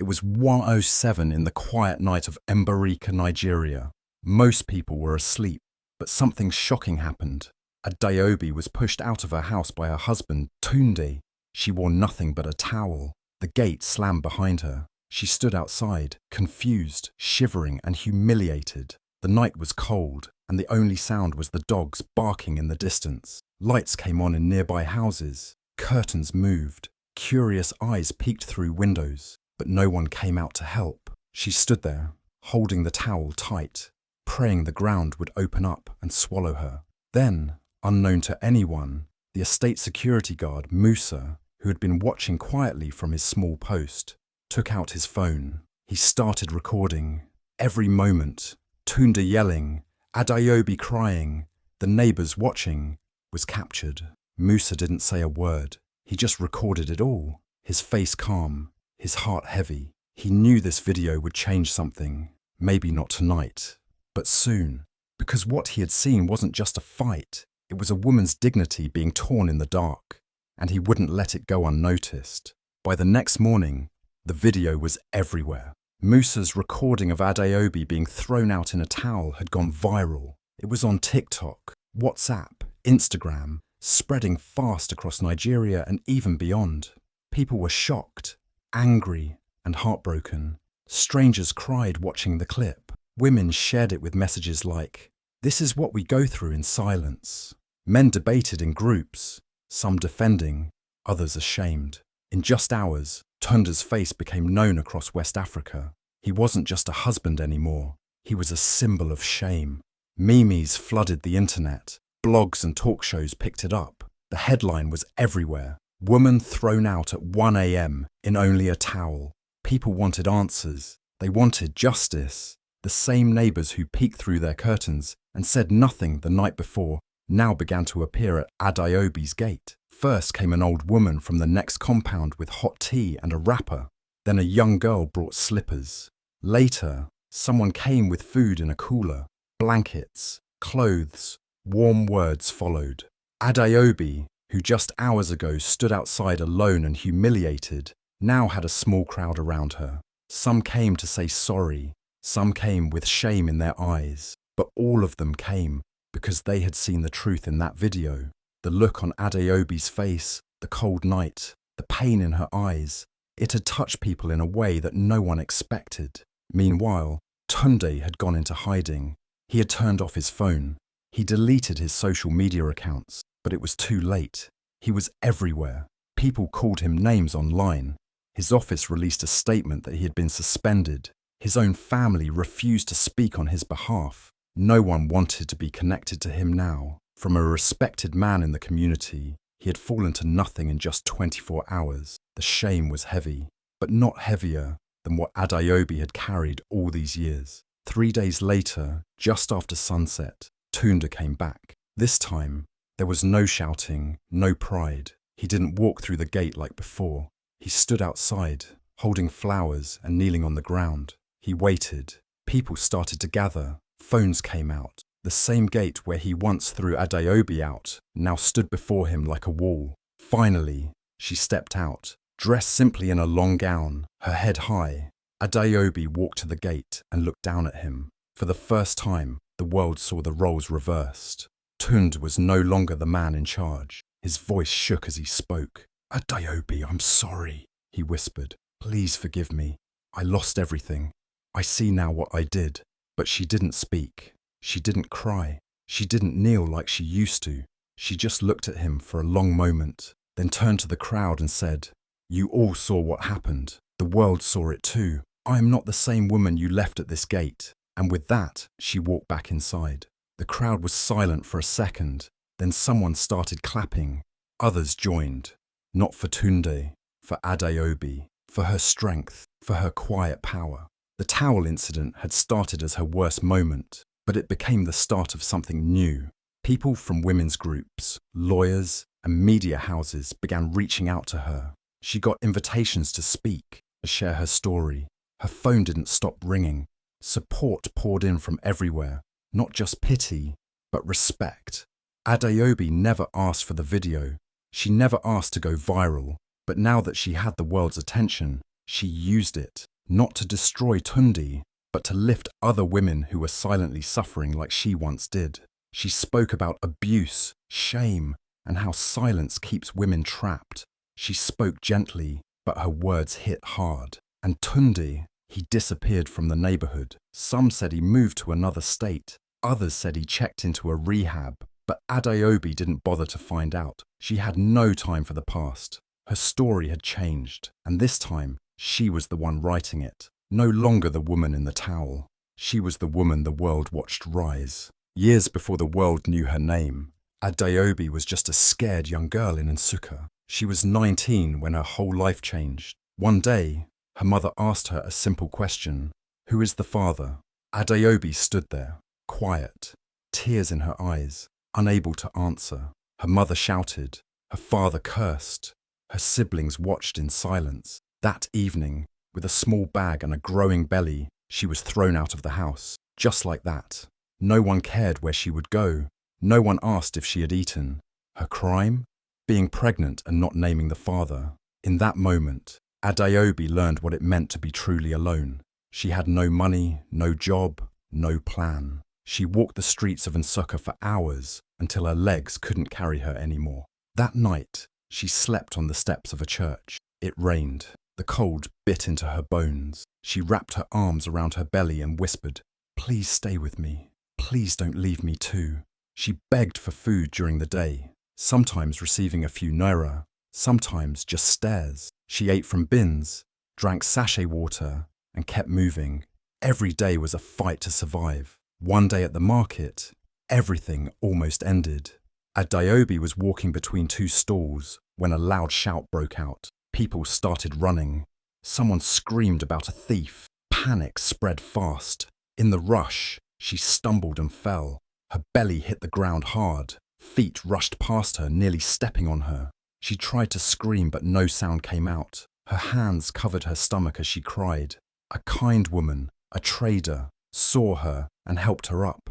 It was 1:07 in the quiet night of Mbarika, Nigeria. Most people were asleep, but something shocking happened. Adaobi was pushed out of her house by her husband, Tunde. She wore nothing but a towel. The gate slammed behind her. She stood outside, confused, shivering and humiliated. The night was cold, and the only sound was the dogs barking in the distance. Lights came on in nearby houses. Curtains moved. Curious eyes peeked through windows, but no one came out to help. She stood there, holding the towel tight, praying the ground would open up and swallow her. Then, unknown to anyone, the estate security guard, Musa, who had been watching quietly from his small post, took out his phone. He started recording. Every moment, Tunde yelling, Adaobi crying, the neighbours watching, was captured. Musa didn't say a word. He just recorded it all, his face calm, his heart heavy. He knew this video would change something, maybe not tonight, but soon, because what he had seen wasn't just a fight, it was a woman's dignity being torn in the dark, and he wouldn't let it go unnoticed. By the next morning, the video was everywhere. Musa's recording of Adaobi being thrown out in a towel had gone viral. It was on TikTok, WhatsApp, Instagram, spreading fast across Nigeria and even beyond. People were shocked, angry, and heartbroken. Strangers cried watching the clip. Women shared it with messages like, "This is what we go through in silence." Men debated in groups, some defending, others ashamed. In just hours, Tunde's face became known across West Africa. He wasn't just a husband anymore. He was a symbol of shame. Memes flooded the internet. Blogs and talk shows picked it up. The headline was everywhere. Woman thrown out at 1 a.m. in only a towel. People wanted answers. They wanted justice. The same neighbours who peeked through their curtains and said nothing the night before now began to appear at Adaobi's gate. First came an old woman from the next compound with hot tea and a wrapper. Then a young girl brought slippers. Later, someone came with food in a cooler, blankets, clothes. Warm words followed. Adaobi, who just hours ago stood outside alone and humiliated, now had a small crowd around her. Some came to say sorry, some came with shame in their eyes, but all of them came because they had seen the truth in that video. The look on Adaobi's face, the cold night, the pain in her eyes, it had touched people in a way that no one expected. Meanwhile, Tunde had gone into hiding. He had turned off his phone. He deleted his social media accounts, but it was too late. He was everywhere. People called him names online. His office released a statement that he had been suspended. His own family refused to speak on his behalf. No one wanted to be connected to him now. From a respected man in the community, he had fallen to nothing in just 24 hours. The shame was heavy, but not heavier than what Adaobi had carried all these years. 3 days later, just after sunset, Tunde came back. This time, there was no shouting, no pride. He didn't walk through the gate like before. He stood outside, holding flowers and kneeling on the ground. He waited. People started to gather. Phones came out. The same gate where he once threw Adaobi out now stood before him like a wall. Finally, she stepped out, dressed simply in a long gown, her head high. Adaobi walked to the gate and looked down at him. For the first time, the world saw the roles reversed. Tunde was no longer the man in charge. His voice shook as he spoke. "Adaobi, I'm sorry," he whispered. "Please forgive me. I lost everything. I see now what I did." But she didn't speak. She didn't cry. She didn't kneel like she used to. She just looked at him for a long moment, then turned to the crowd and said, "You all saw what happened. The world saw it too. I am not the same woman you left at this gate." And with that, she walked back inside. The crowd was silent for a second. Then someone started clapping. Others joined. Not for Tunde, for Adaobi, for her strength, for her quiet power. The towel incident had started as her worst moment, but it became the start of something new. People from women's groups, lawyers, and media houses began reaching out to her. She got invitations to speak, to share her story. Her phone didn't stop ringing. Support poured in from everywhere, not just pity, but respect. Adaobi never asked for the video. She never asked to go viral, but now that she had the world's attention, she used it. not to destroy Tundi, but to lift other women who were silently suffering like she once did. She spoke about abuse, shame, and how silence keeps women trapped. She spoke gently, but her words hit hard. And Tundi, he disappeared from the neighborhood. Some said he moved to another state. Others said he checked into a rehab. But Adeobi didn't bother to find out. She had no time for the past. Her story had changed, and this time, she was the one writing it. No longer the woman in the towel. She was the woman the world watched rise. Years before the world knew her name, Adeobi was just a scared young girl in Nsukka. She was 19 when her whole life changed. One day, her mother asked her a simple question. Who is the father? Adeobi stood there, quiet, tears in her eyes, unable to answer. Her mother shouted. Her father cursed. Her siblings watched in silence. That evening, with a small bag and a growing belly, she was thrown out of the house. Just like that. No one cared where she would go. No one asked if she had eaten. Her crime? Being pregnant and not naming the father. In that moment, Adeobi learned what it meant to be truly alone. She had no money, no job, no plan. She walked the streets of Nsukka for hours until her legs couldn't carry her anymore. That night, she slept on the steps of a church. It rained. The cold bit into her bones. She wrapped her arms around her belly and whispered, "Please stay with me. Please don't leave me too." She begged for food during the day, sometimes receiving a few naira, sometimes just stares. She ate from bins, drank sachet water, and kept moving. Every day was a fight to survive. One day at the market, everything almost ended. Adeobi was walking between two stalls when a loud shout broke out. People started running. Someone screamed about a thief. Panic spread fast. In the rush, she stumbled and fell. Her belly hit the ground hard. Feet rushed past her, nearly stepping on her. She tried to scream, but no sound came out. Her hands covered her stomach as she cried. A kind woman, a trader, saw her and helped her up.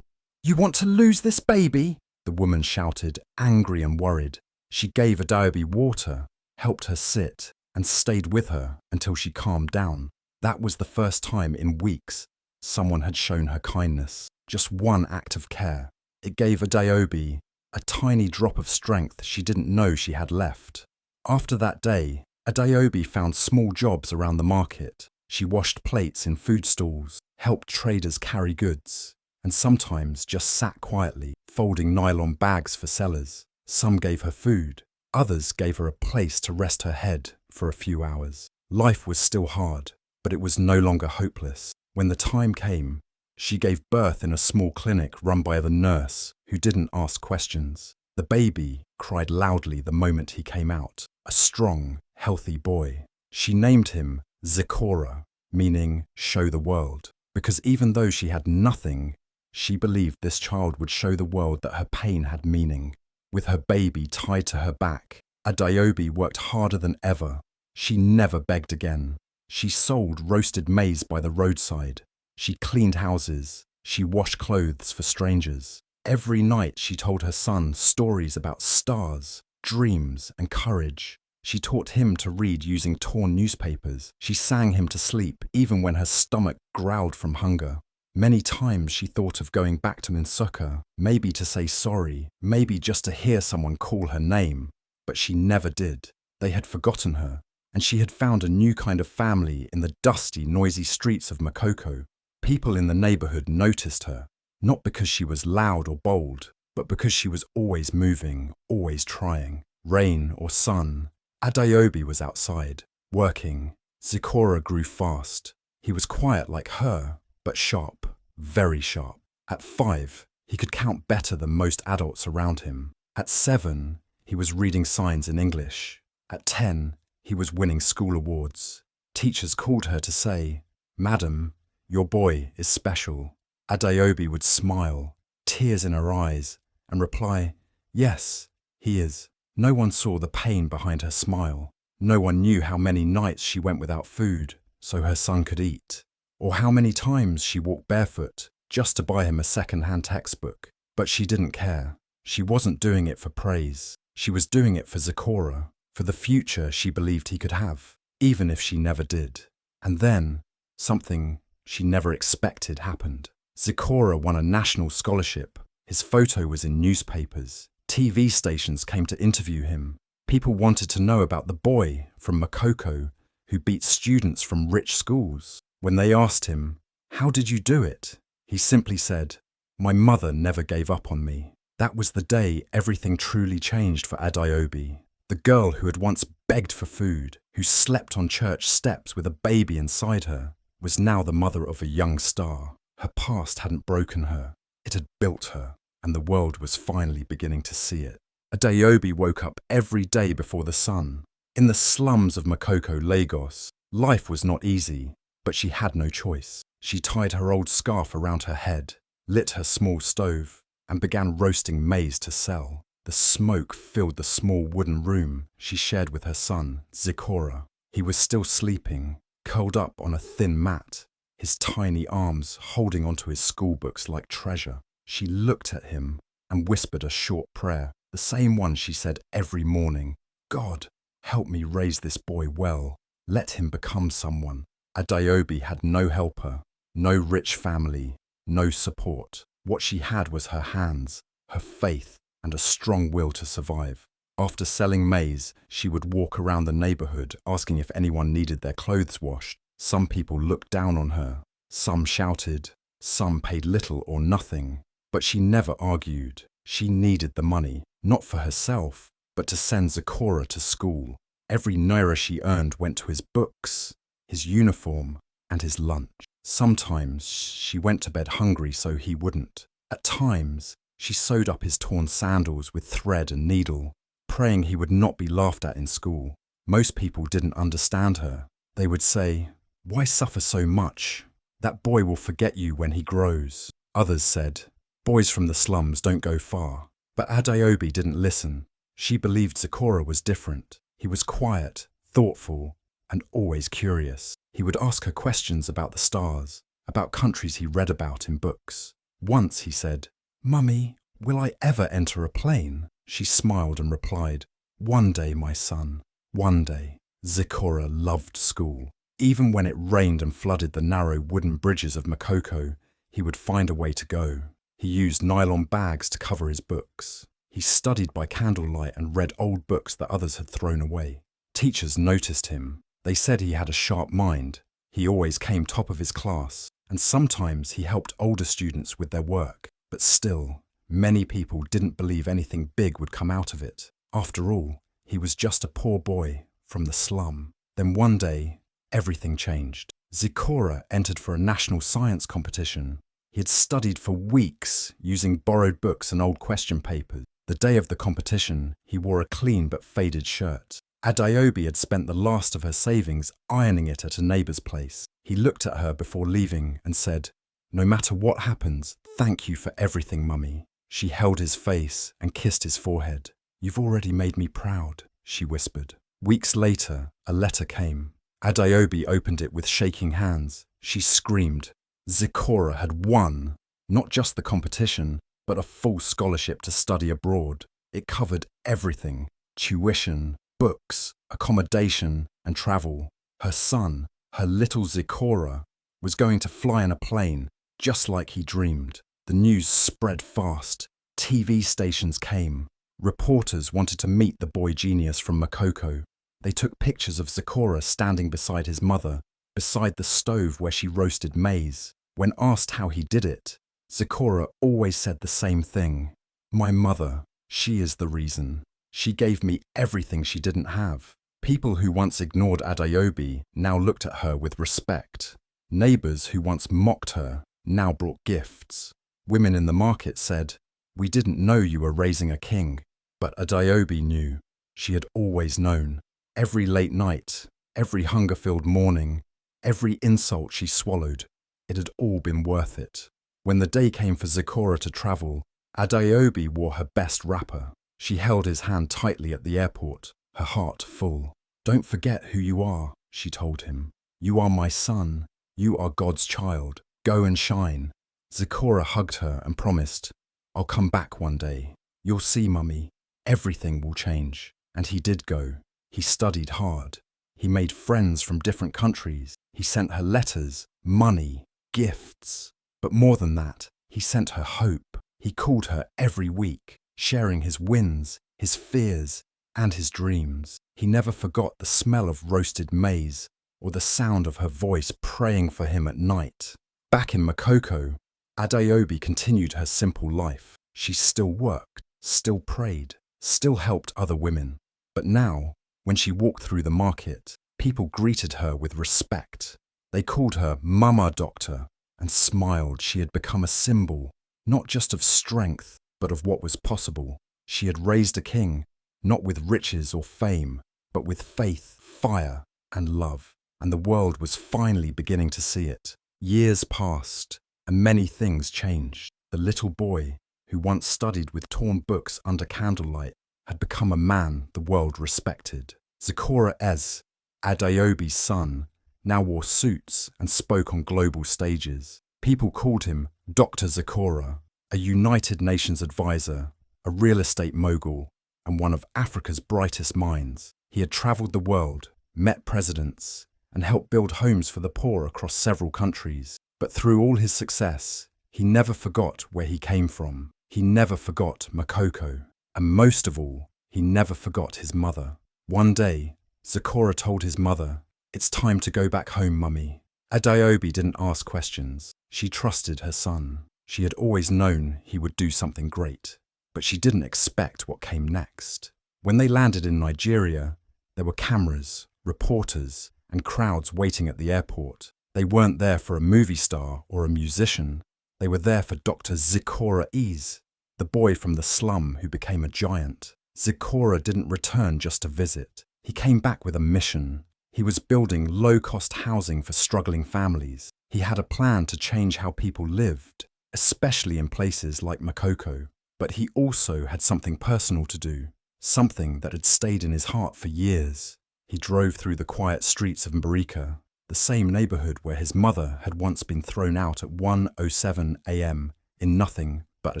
"You want to lose this baby?" the woman shouted, angry and worried. She gave Adeobi water, helped her sit, and stayed with her until she calmed down. That was the first time in weeks someone had shown her kindness. Just one act of care. It gave Adeobi a tiny drop of strength she didn't know she had left. After that day, Adeobi found small jobs around the market. She washed plates in food stalls, helped traders carry goods, and sometimes just sat quietly, folding nylon bags for sellers. Some gave her food. Others gave her a place to rest her head for a few hours. Life was still hard, but it was no longer hopeless. When the time came, she gave birth in a small clinic run by the nurse who didn't ask questions. The baby cried loudly the moment he came out, a strong, healthy boy. She named him Zikora, meaning show the world, because even though she had nothing, she believed this child would show the world that her pain had meaning. With her baby tied to her back, Adeobi worked harder than ever. She never begged again. She sold roasted maize by the roadside. She cleaned houses. She washed clothes for strangers. Every night she told her son stories about stars, dreams, and courage. She taught him to read using torn newspapers. She sang him to sleep even when her stomach growled from hunger. Many times she thought of going back to Nsukka, maybe to say sorry, maybe just to hear someone call her name. But she never did. They had forgotten her, and she had found a new kind of family in the dusty, noisy streets of Makoko. People in the neighborhood noticed her, not because she was loud or bold, but because she was always moving, always trying. Rain or sun, Adeobi was outside, working. Zikora grew fast. He was quiet like her, but sharp, very sharp. At 5, he could count better than most adults around him. At 7, he was reading signs in English. At 10, he was winning school awards. Teachers called her to say, "Madam, your boy is special." Adeobi would smile, tears in her eyes, and reply, "Yes, he is." No one saw the pain behind her smile. No one knew how many nights she went without food so her son could eat, or how many times she walked barefoot just to buy him a second-hand textbook. But she didn't care. She wasn't doing it for praise. She was doing it for Zikora, for the future she believed he could have, even if she never did. And then, Something she never expected happened. Zikora won a national scholarship. His photo was in newspapers. TV stations came to interview him. People wanted to know about the boy from Makoko who beat students from rich schools. When they asked him, "How did you do it?" he simply said, "My mother never gave up on me." That was the day everything truly changed for Adeobi. The girl who had once begged for food, who slept on church steps with a baby inside her, was now the mother of a young star. Her past hadn't broken her, it had built her, and the world was finally beginning to see it. Adeobi woke up every day before the sun. In the slums of Makoko, Lagos, life was not easy, but she had no choice. She tied her old scarf around her head, lit her small stove, and began roasting maize to sell. The smoke filled the small wooden room she shared with her son, Zikora. He was still sleeping, curled up on a thin mat, his tiny arms holding onto his schoolbooks like treasure. She looked at him and whispered a short prayer, the same one she said every morning. "God, help me raise this boy well. Let him become someone." Adeobi had no helper, no rich family, no support. What she had was her hands, her faith, and a strong will to survive. After selling maize, she would walk around the neighborhood asking if anyone needed their clothes washed. Some people looked down on her, some shouted, some paid little or nothing. But she never argued. She needed the money, not for herself, but to send Zikora to school. Every naira she earned went to his books, his uniform, and his lunch. Sometimes she went to bed hungry so he wouldn't. At times, she sewed up his torn sandals with thread and needle, praying he would not be laughed at in school. Most people didn't understand her. They would say, "Why suffer so much? That boy will forget you when he grows." Others said, "Boys from the slums don't go far." But Adeobi didn't listen. She believed Zikora was different. He was quiet, thoughtful, and always curious. He would ask her questions about the stars, about countries he read about in books. Once he said, "Mummy, will I ever enter a plane?" She smiled and replied, "One day, my son, one day." Zikora loved school. Even when it rained and flooded the narrow wooden bridges of Makoko, he would find a way to go. He used nylon bags to cover his books. He studied by candlelight and read old books that others had thrown away. Teachers noticed him. They said he had a sharp mind. He always came top of his class, and sometimes he helped older students with their work. But still, many people didn't believe anything big would come out of it. After all, he was just a poor boy from the slum. Then one day, everything changed. Zikora entered for a national science competition. He had studied for weeks using borrowed books and old question papers. The day of the competition, he wore a clean but faded shirt. Adeobi had spent the last of her savings ironing it at a neighbour's place. He looked at her before leaving and said, "No matter what happens, thank you for everything, Mummy." She held his face and kissed his forehead. "You've already made me proud," she whispered. Weeks later, a letter came. Adeobi opened it with shaking hands. She screamed. Zikora had won, not just the competition, but a full scholarship to study abroad. It covered everything: tuition, books, accommodation, and travel. Her son, her little Zikora, was going to fly in a plane, just like he dreamed. The news spread fast. TV stations came. Reporters wanted to meet the boy genius from Makoko. They took pictures of Zikora standing beside his mother, beside the stove where she roasted maize. When asked how he did it, Zikora always said the same thing: "My mother, she is the reason. She gave me everything she didn't have." People who once ignored Adeobi now looked at her with respect. Neighbours who once mocked her now brought gifts. Women in the market said, "We didn't know you were raising a king." But Adeobi knew. She had always known. Every late night, every hunger-filled morning, every insult she swallowed, it had all been worth it. When the day came for Zikora to travel, Adeobi wore her best wrapper. She held his hand tightly at the airport, her heart full. "Don't forget who you are," she told him. "You are my son. You are God's child. Go and shine." Zikora hugged her and promised, "I'll come back one day. You'll see, Mummy. Everything will change." And he did go. He studied hard. He made friends from different countries. He sent her letters, money, gifts. But more than that, he sent her hope. He called her every week, sharing his wins, his fears, and his dreams. He never forgot the smell of roasted maize or the sound of her voice praying for him at night. Back in Makoko, Adeobi continued her simple life. She still worked, still prayed, still helped other women. But now, when she walked through the market, people greeted her with respect. They called her Mama Doctor and smiled. She had become a symbol, not just of strength, but of what was possible. She had raised a king, not with riches or fame, but with faith, fire, and love. And the world was finally beginning to see it. Years passed, and many things changed. The little boy, who once studied with torn books under candlelight, had become a man the world respected. Zikora Ez, Adeobi's son, now wore suits and spoke on global stages. People called him Dr. Zikora, a United Nations advisor, a real estate mogul, and one of Africa's brightest minds. He had travelled the world, met presidents, and helped build homes for the poor across several countries. But through all his success, he never forgot where he came from. He never forgot Makoko. And most of all, he never forgot his mother. One day, Zikora told his mother, "It's time to go back home, Mummy." Adeobi didn't ask questions. She trusted her son. She had always known he would do something great, but she didn't expect what came next. When they landed in Nigeria, there were cameras, reporters, and crowds waiting at the airport. They weren't there for a movie star or a musician. They were there for Dr. Zikora Ez, the boy from the slum who became a giant. Zikora didn't return just to visit. He came back with a mission. He was building low-cost housing for struggling families. He had a plan to change how people lived, especially in places like Makoko. But he also had something personal to do, something that had stayed in his heart for years. He drove through the quiet streets of Mbarika, the same neighbourhood where his mother had once been thrown out at 1:07 a.m. in nothing but a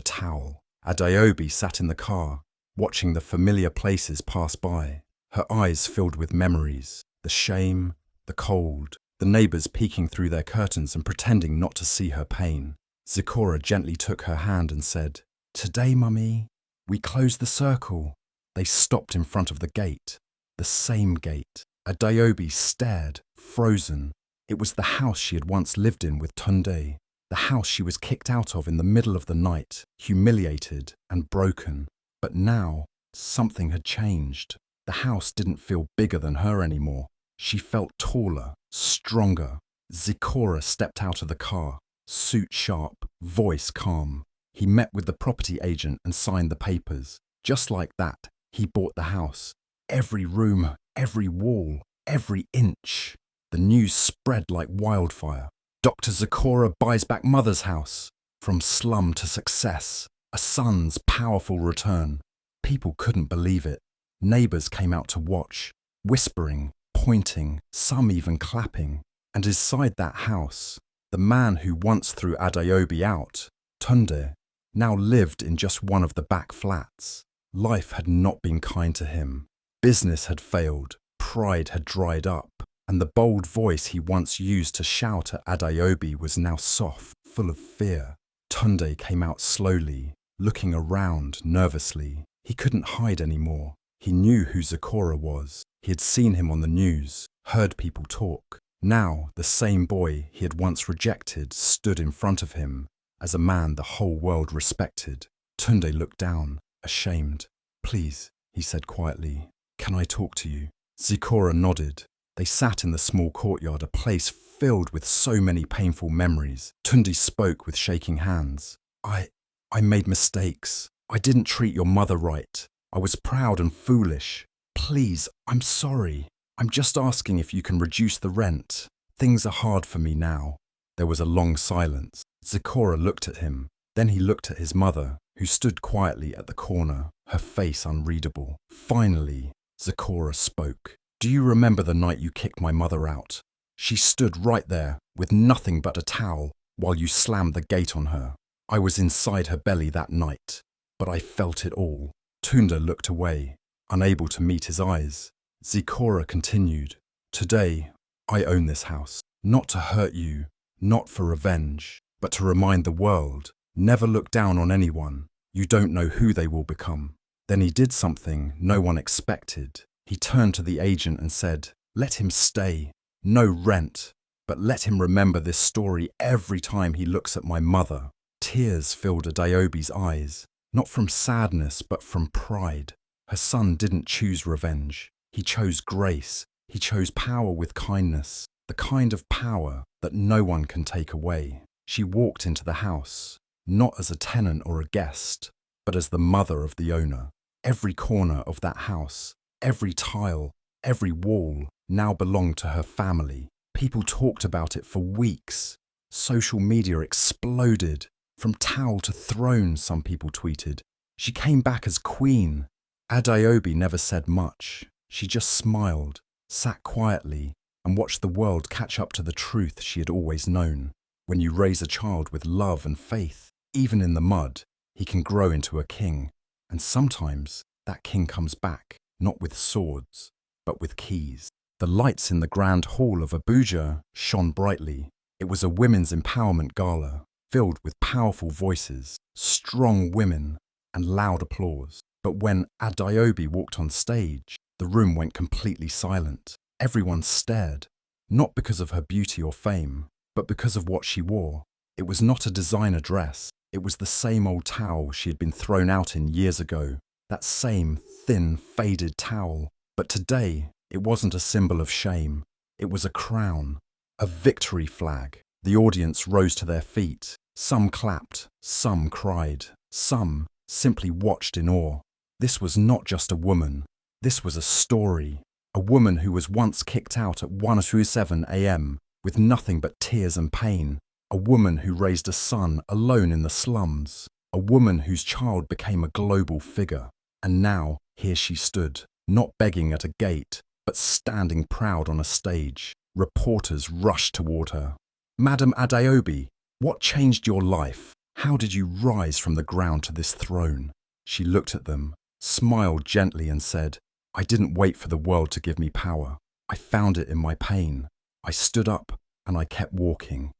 towel. Adeobi sat in the car, watching the familiar places pass by, her eyes filled with memories, the shame, the cold, the neighbours peeking through their curtains and pretending not to see her pain. Zikora gently took her hand and said, "Today, Mummy, we close the circle." They stopped in front of the gate, the same gate. Adeobi stared, frozen. It was the house she had once lived in with Tunde, the house she was kicked out of in the middle of the night, humiliated and broken. But now, something had changed. The house didn't feel bigger than her anymore. She felt taller, stronger. Zikora stepped out of the car, suit sharp, voice calm. He met with the property agent and signed the papers. Just like that, he bought the house. Every room, every wall, every inch. The news spread like wildfire. Dr. Zikora buys back mother's house. From slum to success, a son's powerful return. People couldn't believe it. Neighbours came out to watch, whispering, pointing, some even clapping. And inside that house, the man who once threw Adeobi out, Tunde, now lived in just one of the back flats. Life had not been kind to him. Business had failed, pride had dried up, and the bold voice he once used to shout at Adeobi was now soft, full of fear. Tunde came out slowly, looking around nervously. He couldn't hide anymore. He knew who Zikora was. He had seen him on the news, heard people talk. Now, the same boy he had once rejected stood in front of him as a man the whole world respected. Tunde looked down, ashamed. "Please," he said quietly, "can I talk to you?" Zikora nodded. They sat in the small courtyard, a place filled with so many painful memories. Tunde spoke with shaking hands. I made mistakes. I didn't treat your mother right. I was proud and foolish. Please, I'm sorry. I'm just asking if you can reduce the rent. Things are hard for me now." There was a long silence. Zikora looked at him. Then he looked at his mother, who stood quietly at the corner, her face unreadable. Finally, Zikora spoke. "Do you remember the night you kicked my mother out? She stood right there, with nothing but a towel, while you slammed the gate on her. I was inside her belly that night, but I felt it all." Tunde looked away, unable to meet his eyes. Zikora continued, Today, I own this house, not to hurt you, not for revenge, but to remind the world, never look down on anyone. You don't know who they will become. Then he did something no one expected. He turned to the agent and said, let him stay, no rent, but let him remember this story every time he looks at my mother. Tears filled Adeobi's eyes, not from sadness but from pride. Her son didn't choose revenge. He chose grace. He chose power with kindness, the kind of power that no one can take away. She walked into the house, not as a tenant or a guest, but as the mother of the owner. Every corner of that house, every tile, every wall now belonged to her family. People talked about it for weeks. Social media exploded. From towel to throne, some people tweeted. She came back as queen. Adeobi never said much. She just smiled, sat quietly, and watched the world catch up to the truth she had always known. When you raise a child with love and faith, even in the mud, he can grow into a king. And sometimes that king comes back, not with swords, but with keys. The lights in the grand hall of Abuja shone brightly. It was a women's empowerment gala, filled with powerful voices, strong women, and loud applause. But when Adeobi walked on stage, the room went completely silent. Everyone stared, not because of her beauty or fame, but because of what she wore. It was not a designer dress. It was the same old towel she had been thrown out in years ago. That same thin, faded towel. But today, it wasn't a symbol of shame. It was a crown, a victory flag. The audience rose to their feet. Some clapped, some cried, some simply watched in awe. This was not just a woman. This was a story. A woman who was once kicked out at 1:07 a.m. with nothing but tears and pain. A woman who raised a son alone in the slums. A woman whose child became a global figure. And now, here she stood, not begging at a gate, but standing proud on a stage. Reporters rushed toward her. Madam Adeobi, what changed your life? How did you rise from the ground to this throne? She looked at them, smiled gently and said, I didn't wait for the world to give me power. I found it in my pain. I stood up and I kept walking.